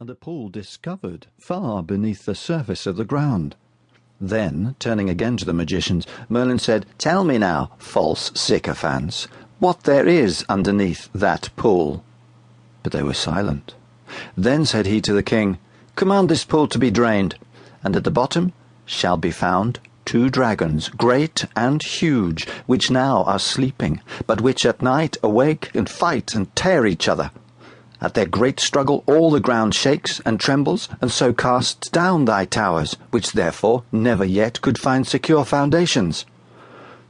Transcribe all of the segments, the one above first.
and a pool discovered far beneath the surface of the ground. Then, turning again to the magicians, Merlin said, "Tell me now, false sycophants, what there is underneath that pool." But they were silent. Then said he to the king, "Command this pool to be drained, and at the bottom shall be found 2 dragons, great and huge, which now are sleeping, but which at night awake and fight and tear each other. At their great struggle all the ground shakes and trembles, and so casts down thy towers, which therefore never yet could find secure foundations."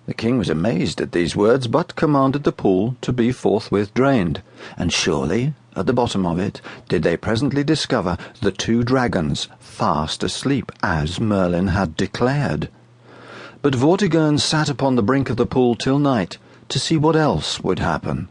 The king was amazed at these words, but commanded the pool to be forthwith drained, and surely, at the bottom of it, did they presently discover the 2 dragons fast asleep, as Merlin had declared. But Vortigern sat upon the brink of the pool till night, to see what else would happen.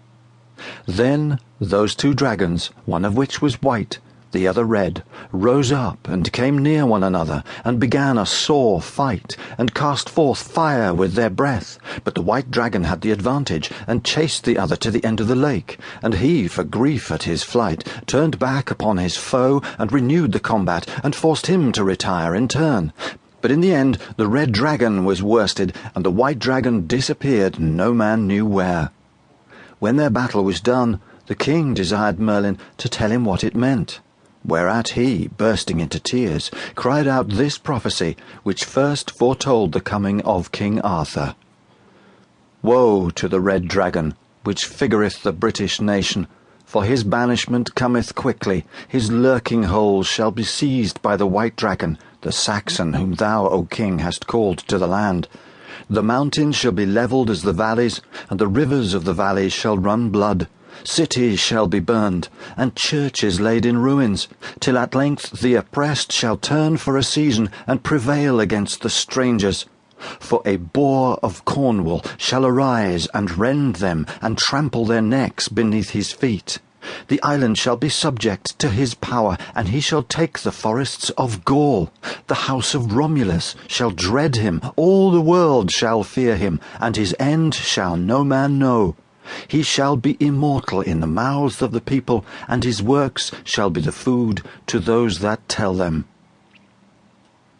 Then those 2 dragons, one of which was white, the other red, rose up and came near one another, and began a sore fight, and cast forth fire with their breath. But the white dragon had the advantage, and chased the other to the end of the lake, and he, for grief at his flight, turned back upon his foe, and renewed the combat, and forced him to retire in turn. But in the end the red dragon was worsted, and the white dragon disappeared no man knew where. When their battle was done, the king desired Merlin to tell him what it meant, whereat he, bursting into tears, cried out this prophecy, which first foretold the coming of King Arthur. "Woe to the red dragon, which figureth the British nation, for his banishment cometh quickly. His lurking holes shall be seized by the white dragon, the Saxon whom thou, O king, hast called to the land. The mountains shall be levelled as the valleys, and the rivers of the valleys shall run blood. Cities shall be burned, and churches laid in ruins, till at length the oppressed shall turn for a season, and prevail against the strangers. For a boar of Cornwall shall arise, and rend them, and trample their necks beneath his feet. The island shall be subject to his power, and he shall take the forests of Gaul. The house of Romulus shall dread him, all the world shall fear him, and his end shall no man know. He shall be immortal in the mouths of the people, and his works shall be the food to those that tell them.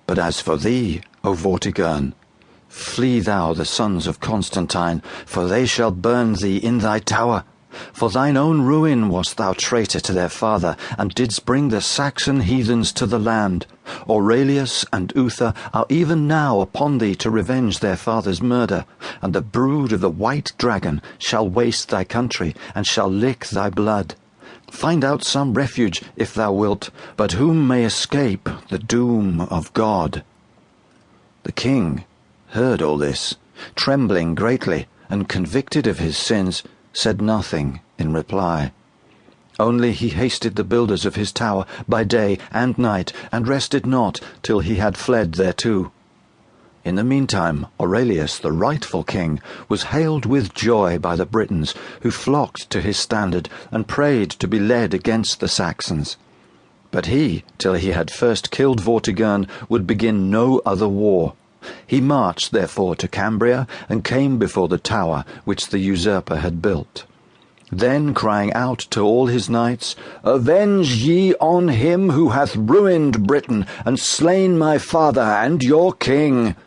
But as for thee, O Vortigern, flee thou the sons of Constantine, for they shall burn thee in thy tower. For thine own ruin wast thou traitor to their father, and didst bring the Saxon heathens to the land. Aurelius and Uther are even now upon thee to revenge their father's murder, and the brood of the white dragon shall waste thy country, and shall lick thy blood. Find out some refuge, if thou wilt, but whom may escape the doom of God." The king heard all this, trembling greatly, and convicted of his sins, said nothing in reply. Only he hasted the builders of his tower by day and night, and rested not till he had fled thereto. In the meantime Aurelius, the rightful king, was hailed with joy by the Britons, who flocked to his standard, and prayed to be led against the Saxons. But he, till he had first killed Vortigern, would begin no other war. He marched therefore to Cambria, and came before the tower which the usurper had built. Then crying out to all his knights, "Avenge ye on him who hath ruined Britain, and slain my father and your king!"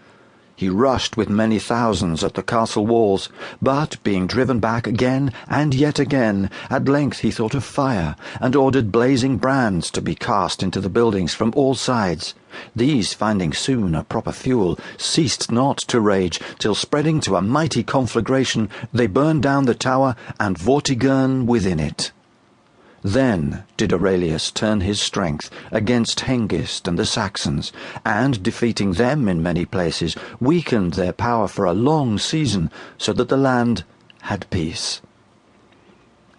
He rushed with many thousands at the castle walls, but, being driven back again and yet again, at length he thought of fire, and ordered blazing brands to be cast into the buildings from all sides. These, finding soon a proper fuel, ceased not to rage, till spreading to a mighty conflagration, they burned down the tower, and Vortigern within it. Then did Aurelius turn his strength against Hengist and the Saxons, and, defeating them in many places, weakened their power for a long season, so that the land had peace.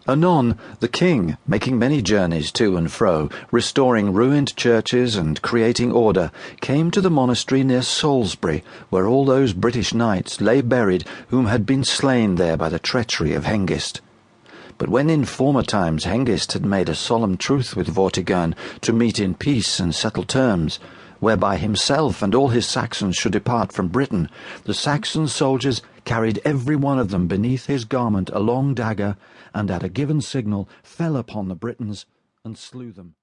Anon the king, making many journeys to and fro, restoring ruined churches and creating order, came to the monastery near Salisbury, where all those British knights lay buried whom had been slain there by the treachery of Hengist. But when in former times Hengist had made a solemn truce with Vortigern to meet in peace and settle terms, whereby himself and all his Saxons should depart from Britain, the Saxon soldiers carried every one of them beneath his garment a long dagger, and at a given signal fell upon the Britons and slew them.